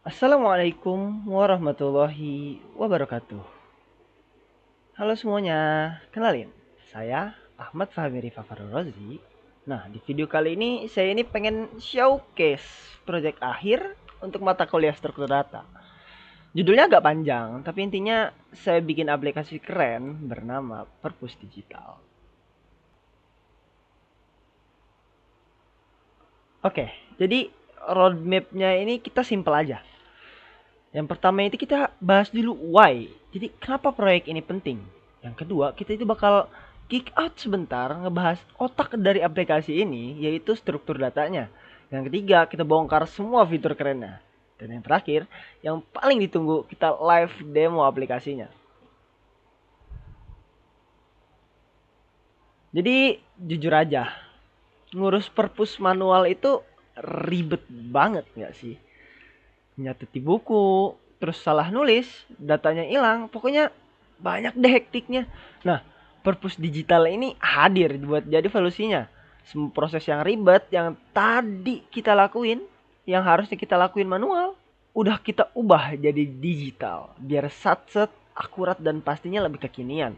Assalamualaikum warahmatullahi wabarakatuh. Halo semuanya, kenalin, saya Ahmad Fahmi Rifa Rozi. Nah, di video kali ini saya pengen showcase project akhir untuk mata kuliah struktur data. Judulnya agak panjang, tapi intinya saya bikin aplikasi keren bernama Perpus Digital. Oke, jadi roadmapnya ini kita simpel aja. Yang pertama itu kita bahas dulu why. Jadi kenapa proyek ini penting. Yang kedua, kita itu bakal kick out sebentar ngebahas otak dari aplikasi ini, yaitu struktur datanya. Yang ketiga, kita bongkar semua fitur kerennya. Dan yang terakhir, yang paling ditunggu, kita live demo aplikasinya. Jadi jujur aja, ngurus perpus manual itu ribet banget gak sih? Nyatet di buku, terus salah nulis, datanya hilang, pokoknya banyak deh hektiknya. Nah, perpus digital ini hadir buat jadi solusinya. Semua proses yang ribet yang tadi kita lakuin, yang harusnya kita lakuin manual, udah kita ubah jadi digital biar satset, akurat dan pastinya lebih kekinian.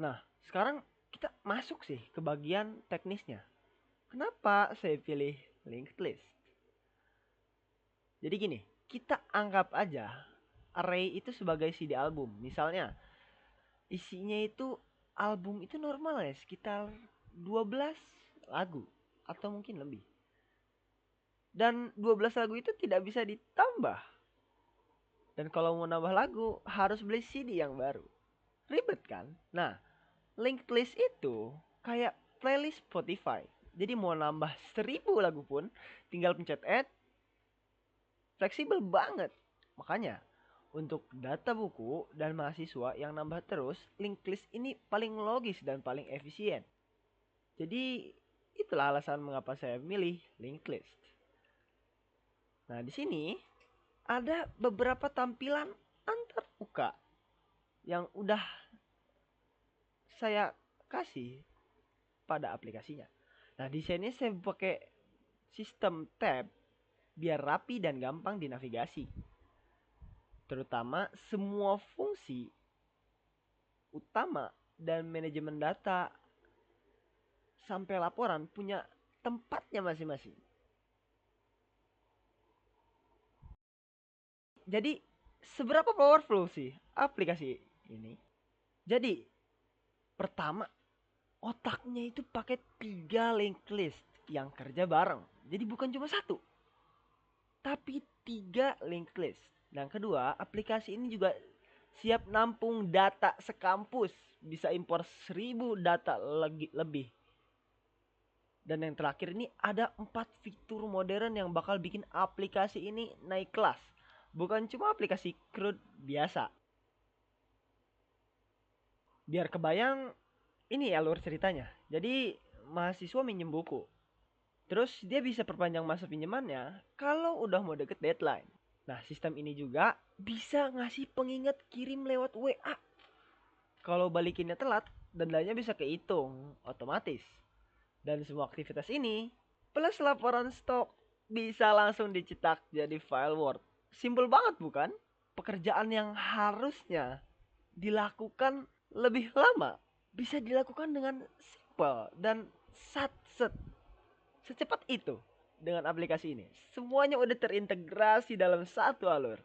Nah, sekarang kita masuk sih ke bagian teknisnya. Kenapa saya pilih linked list? Jadi gini, kita anggap aja array itu sebagai CD album. Misalnya, isinya itu album itu normal ya sekitar 12 lagu atau mungkin lebih. Dan 12 lagu itu tidak bisa ditambah. Dan kalau mau nambah lagu harus beli CD yang baru. Ribet kan? Nah, linked list itu kayak playlist Spotify. Jadi mau nambah 1000 lagu pun tinggal pencet add, fleksibel banget. Makanya untuk data buku dan mahasiswa yang nambah terus, linked list ini paling logis dan paling efisien. Jadi itulah alasan mengapa saya milih linked list. Nah, di sini ada beberapa tampilan antar UK yang udah saya kasih pada aplikasinya. Nah, di sini saya pakai sistem tab biar rapi dan gampang dinavigasi. Terutama semua fungsi utama dan manajemen data sampai laporan punya tempatnya masing-masing. Jadi seberapa powerful sih aplikasi ini? Jadi pertama, otaknya itu pakai 3 linked list yang kerja bareng. Jadi bukan cuma satu, tapi 3 linked list. Dan kedua, aplikasi ini juga siap nampung data sekampus. Bisa impor 1000 data lebih. Dan yang terakhir ini ada 4 fitur modern yang bakal bikin aplikasi ini naik kelas. Bukan cuma aplikasi CRUD biasa. Biar kebayang, ini alur ceritanya. Jadi mahasiswa minjem buku. Terus dia bisa perpanjang masa pinjamannya kalau udah mau deket deadline. Nah, sistem ini juga bisa ngasih pengingat kirim lewat WA. Kalau balikinnya telat, dendanya bisa kehitung otomatis. Dan semua aktivitas ini plus laporan stok bisa langsung dicetak jadi file Word. Simple banget bukan? Pekerjaan yang harusnya dilakukan lebih lama bisa dilakukan dengan simple dan sat secepat itu dengan aplikasi ini. Semuanya udah terintegrasi dalam satu alur.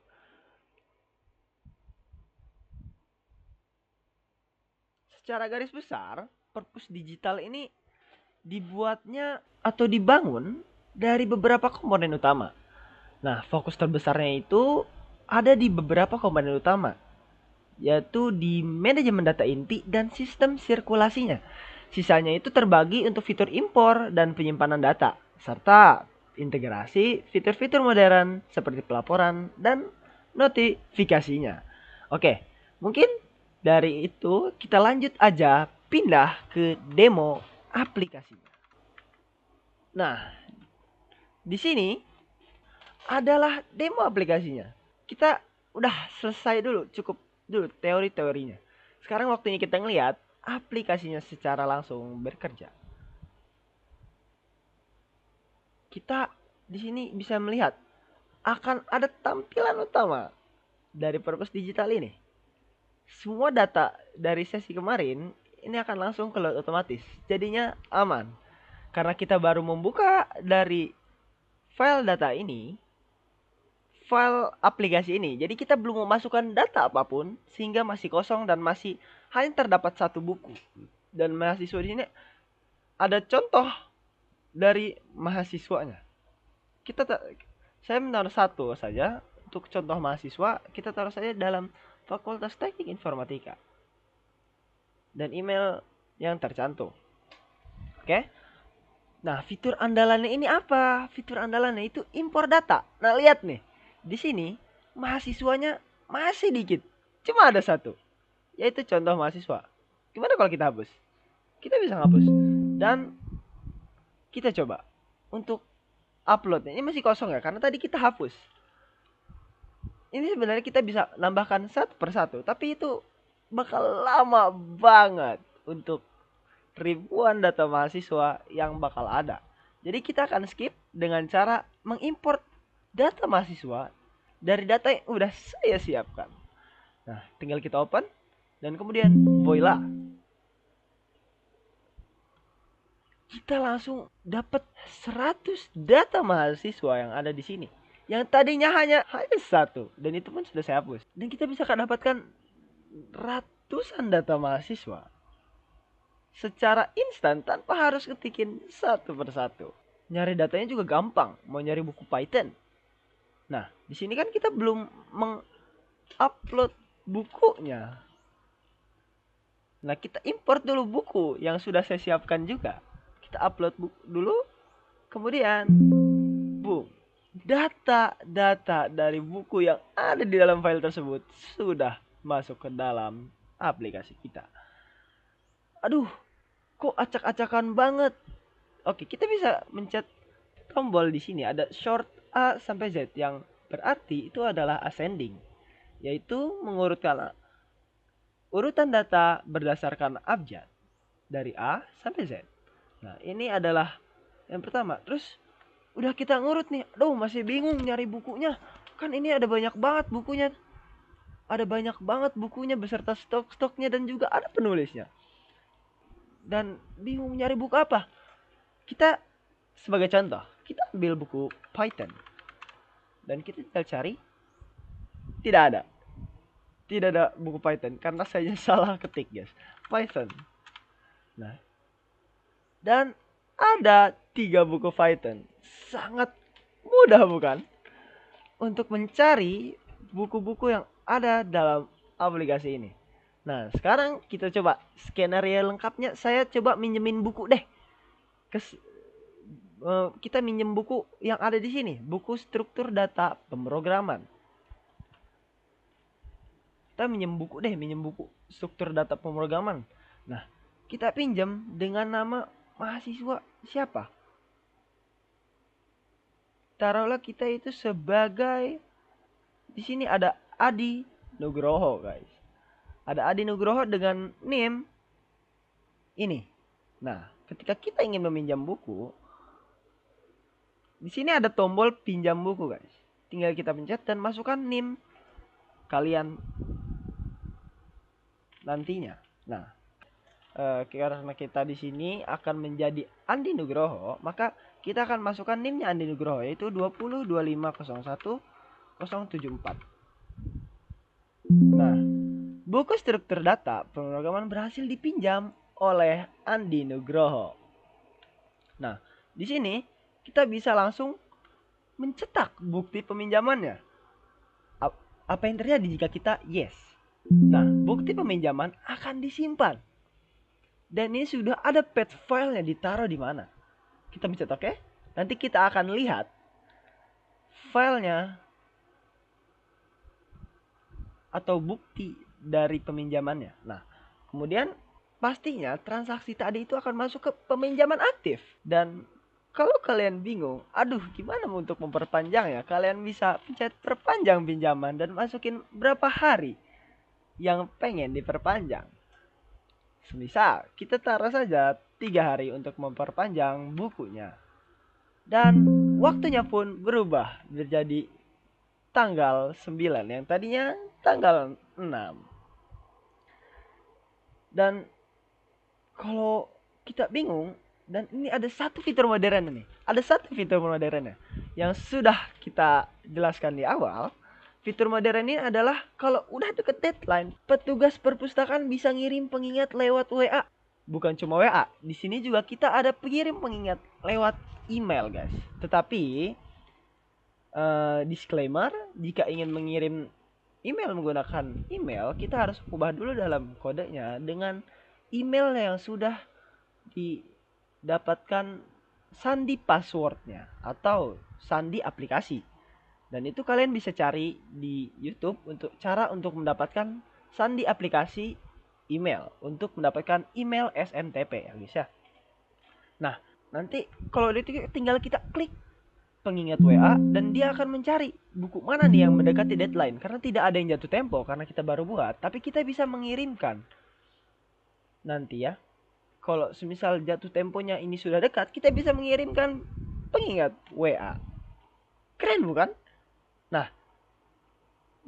Secara garis besar, perpus digital ini dibuatnya atau dibangun dari beberapa komponen utama. Nah, fokus terbesarnya itu ada di beberapa komponen utama, yaitu di manajemen data inti dan sistem sirkulasinya. Sisanya itu terbagi untuk fitur impor dan penyimpanan data, serta integrasi fitur-fitur modern seperti pelaporan dan notifikasinya. Oke, mungkin dari itu kita lanjut aja pindah ke demo aplikasinya. Nah, di sini adalah demo aplikasinya. Kita udah selesai dulu, cukup dulu teori-teorinya. Sekarang waktunya kita ngeliat aplikasinya secara langsung bekerja. Kita di sini bisa melihat akan ada tampilan utama dari Purpose Digital ini. Semua data dari sesi kemarin ini akan langsung ke load otomatis. Jadinya aman. Karena kita baru membuka dari file data ini, file aplikasi ini. Jadi kita belum memasukkan data apapun sehingga masih kosong dan masih hanya terdapat satu buku. Dan mahasiswa di sini ada contoh dari mahasiswanya. Saya menaruh satu saja untuk contoh mahasiswa. Kita taruh saja dalam Fakultas Teknik Informatika dan email yang tercantum. Oke. Nah, fitur andalannya ini apa? Fitur andalannya itu impor data. Nah, lihat nih. Di sini mahasiswanya masih dikit. Cuma ada satu. Yaitu contoh mahasiswa. Gimana kalau kita hapus? Kita bisa hapus. Dan kita coba untuk uploadnya. Ini masih kosong ya, karena tadi kita hapus. Ini sebenarnya kita bisa nambahkan satu persatu, tapi itu bakal lama banget untuk ribuan data mahasiswa yang bakal ada. Jadi kita akan skip dengan cara mengimport data mahasiswa dari data yang udah saya siapkan. Nah, tinggal kita open dan kemudian voila. Kita langsung dapat 100 data mahasiswa yang ada di sini. Yang tadinya hanya satu, dan itu pun sudah saya hapus. Dan kita bisa dapatkan ratusan data mahasiswa secara instan tanpa harus ketikin satu persatu. Nyari datanya juga gampang, mau nyari buku Python. Nah, di sini kan kita belum mengupload bukunya. Nah, kita import dulu buku yang sudah saya siapkan juga. Kita upload buku dulu, kemudian boom. Data-data dari buku yang ada di dalam file tersebut sudah masuk ke dalam aplikasi kita. Aduh, kok acak-acakan banget. Oke, kita bisa mencet tombol di sini. Ada short A sampai Z yang berarti itu adalah ascending. Yaitu mengurutkan urutan data berdasarkan abjad. Dari A sampai Z. Nah, ini adalah yang pertama. Terus udah kita ngurut nih. Aduh, masih bingung nyari bukunya. Kan ini ada banyak banget bukunya. Ada banyak banget bukunya beserta stok-stoknya dan juga ada penulisnya. Dan bingung nyari buku apa. Kita sebagai contoh, kita ambil buku Python. Dan kita tinggal cari. Tidak ada. Tidak ada buku Python karena saya salah ketik, guys. Python. Nah. Dan ada 3 buku Python. Sangat mudah bukan? Untuk mencari buku-buku yang ada dalam aplikasi ini. Nah, sekarang kita coba skenario lengkapnya. Saya coba minjemin buku deh. Kita minjem buku yang ada di sini. Buku struktur data pemrograman. Kita minjem buku struktur data pemrograman. Nah, kita pinjam dengan nama mahasiswa siapa? Taruhlah kita itu sebagai, di sini ada Adi Nugroho, guys. Ada Adi Nugroho dengan name ini. Nah, ketika kita ingin meminjam buku, di sini ada tombol pinjam buku, guys. Tinggal kita pencet dan masukkan name kalian nantinya. Nah, karena kita di sini akan menjadi Andi Nugroho, maka kita akan masukkan NIM-nya Andi Nugroho yaitu 202501 074. Nah, buku struktur data pemrograman berhasil dipinjam oleh Andi Nugroho. Nah, di sini kita bisa langsung mencetak bukti peminjamannya. Apa yang terjadi jika kita yes? Nah, bukti peminjaman akan disimpan. Dan ini sudah ada page filenya ditaruh di mana. Kita pencet oke. Nanti kita akan lihat filenya atau bukti dari peminjamannya. Nah, kemudian pastinya transaksi tadi itu akan masuk ke peminjaman aktif. Dan kalau kalian bingung, aduh gimana untuk memperpanjangnya, kalian bisa pencet perpanjang pinjaman dan masukin berapa hari yang pengen diperpanjang. Semisal kita taruh saja 3 hari untuk memperpanjang bukunya. Dan waktunya pun berubah menjadi tanggal 9 yang tadinya tanggal 6. Dan kalau kita bingung, dan ini ada satu fitur modern nih. Ada satu fitur modernnya yang sudah kita jelaskan di awal. Fitur modern ini adalah kalau udah deket deadline, petugas perpustakaan bisa ngirim pengingat lewat WA. Bukan cuma WA, di sini juga kita ada pengirim pengingat lewat email, guys. Tetapi disclaimer, jika ingin mengirim email menggunakan email, kita harus ubah dulu dalam kodenya dengan email yang sudah didapatkan sandi passwordnya atau sandi aplikasi. Dan itu kalian bisa cari di YouTube untuk cara untuk mendapatkan sandi aplikasi email untuk mendapatkan email SMTP ya guys ya. Nah, nanti kalau itu tinggal kita klik pengingat WA dan dia akan mencari buku mana nih yang mendekati deadline, karena tidak ada yang jatuh tempo karena kita baru buat, tapi kita bisa mengirimkan nanti ya. Kalau semisal jatuh temponya ini sudah dekat, kita bisa mengirimkan pengingat WA. Keren bukan? Nah,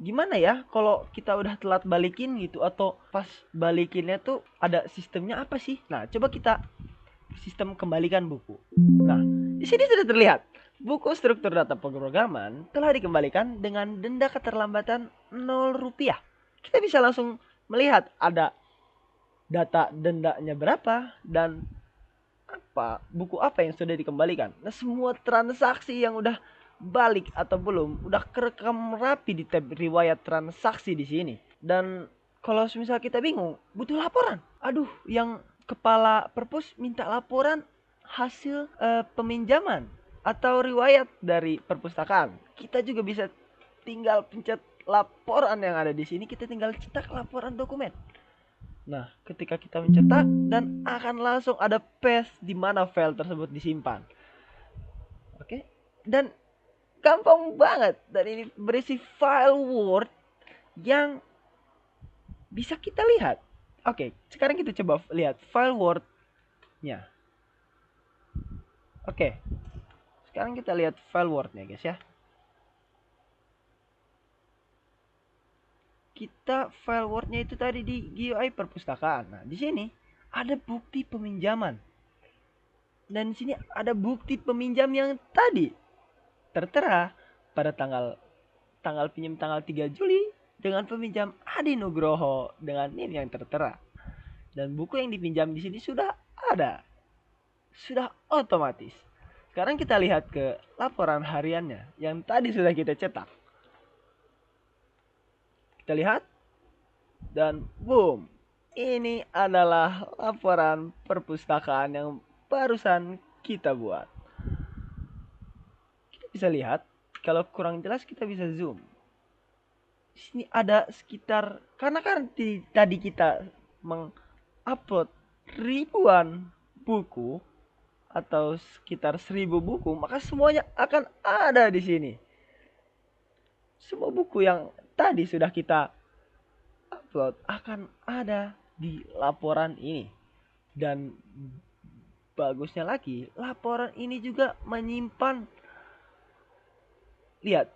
gimana ya kalau kita udah telat balikin gitu, atau pas balikinnya tuh ada sistemnya apa sih? Nah, coba kita sistem kembalikan buku. Nah, di sini sudah terlihat buku struktur data pemrograman telah dikembalikan dengan denda keterlambatan Rp0. Kita bisa langsung melihat ada data dendanya berapa dan buku apa yang sudah dikembalikan. Nah, semua transaksi yang udah balik atau belum udah kerekam rapi di tab riwayat transaksi di sini. Dan kalau misal kita bingung, butuh laporan. Aduh, yang kepala perpus minta laporan hasil peminjaman atau riwayat dari perpustakaan. Kita juga bisa tinggal pencet laporan yang ada di sini, kita tinggal cetak laporan dokumen. Nah, ketika kita mencetak dan akan langsung ada paste di mana file tersebut disimpan. Oke. Dan gampang banget, dan ini berisi file Word yang bisa kita lihat. Oke, sekarang kita coba lihat file Word-nya. Oke. Sekarang kita lihat file Word-nya, guys ya. Kita file Word-nya itu tadi di GUI perpustakaan. Nah, di sini ada bukti peminjaman. Dan di sini ada bukti peminjam yang tadi tertera pada tanggal pinjam tanggal 3 Juli dengan peminjam Adi Nugroho dengan NIM yang tertera. Dan buku yang dipinjam di sini sudah ada. Sudah otomatis. Sekarang kita lihat ke laporan hariannya yang tadi sudah kita cetak. Kita lihat. Dan boom. Ini adalah laporan perpustakaan yang barusan kita buat. Kita bisa lihat. Kalau kurang jelas kita bisa zoom. Di sini ada sekitar, karena kan tadi kita mengupload ribuan buku atau sekitar 1000 buku, maka semuanya akan ada di sini. Semua buku yang tadi sudah kita upload akan ada di laporan ini. Dan bagusnya lagi, laporan ini juga menyimpan, lihat,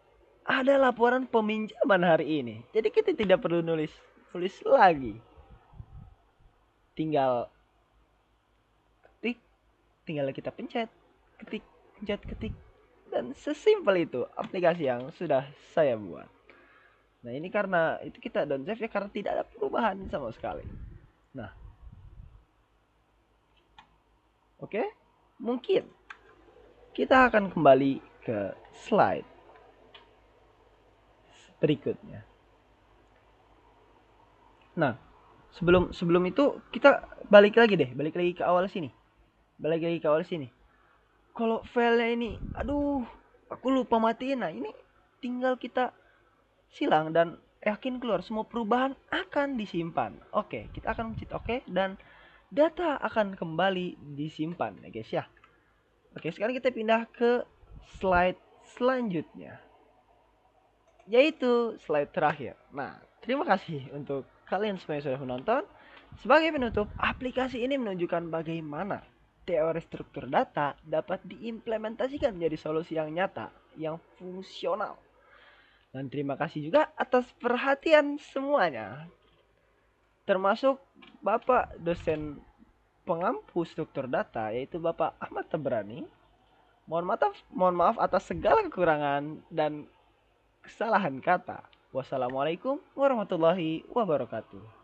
ada laporan peminjaman hari ini. Jadi kita tidak perlu nulis lagi. Tinggal ketik, tinggal kita pencet, ketik, pencet, ketik. Dan sesimpel itu aplikasi yang sudah saya buat. Nah, ini karena itu kita don't save ya, karena tidak ada perubahan sama sekali. Nah, oke, mungkin kita akan kembali ke slide berikutnya. Nah, sebelum itu kita balik lagi ke awal sini. Kalau filenya ini, aduh, aku lupa matiin. Nah, ini tinggal kita silang dan yakin keluar, semua perubahan akan disimpan. Oke, kita akan mencet oke dan data akan kembali disimpan ya guys ya. Oke, sekarang kita pindah ke slide selanjutnya, yaitu slide terakhir. Nah, terima kasih untuk kalian semua yang sudah menonton. Sebagai penutup, aplikasi ini menunjukkan bagaimana teori struktur data dapat diimplementasikan menjadi solusi yang nyata, yang fungsional, Dan terima kasih juga atas perhatian semuanya. Termasuk Bapak dosen pengampu struktur data yaitu Bapak Ahmad Tabrani. Mohon maaf atas segala kekurangan dan kesalahan kata. Wassalamualaikum warahmatullahi wabarakatuh.